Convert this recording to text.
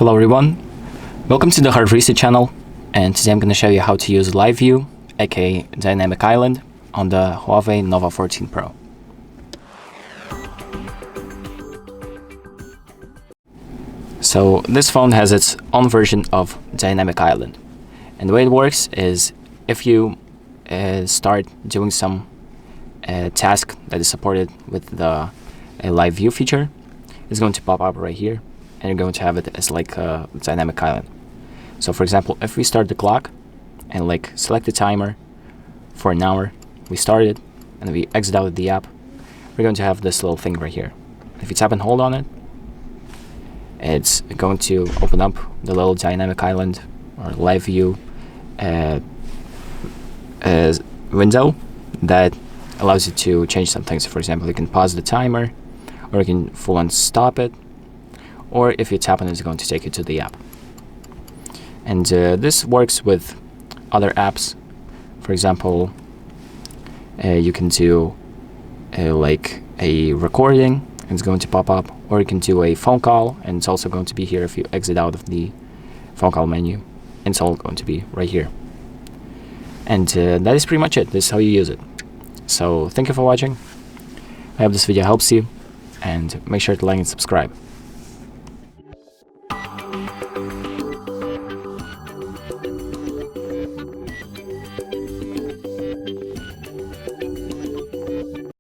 Hello everyone, welcome to the HardReset channel, and today I'm going to show you how to use Live View, aka Dynamic Island, on the HUAWEI Nova 14 Pro. So this phone has its own version of Dynamic Island, and the way it works is if you start doing some task that is supported with the Live View feature, it's going to pop up right here, and you're going to have it as like a Dynamic Island. So for example, if we start the clock and like select the timer for an hour, we start it, and we exit out of the app, we're going to have this little thing right here. If you tap and hold on it, it's going to open up the little Dynamic Island or Live View window that allows you to change some things. For example, you can pause the timer, or you can full on stop it, or if you tap on it, it's going to take you to the app. And this works with other apps. For example, you can do like a recording, and it's going to pop up, or you can do a phone call, and it's also going to be here if you exit out of the phone call menu, and it's all going to be right here. And that is pretty much it. This is how you use it. So thank you for watching. I hope this video helps you, and make sure to like and subscribe.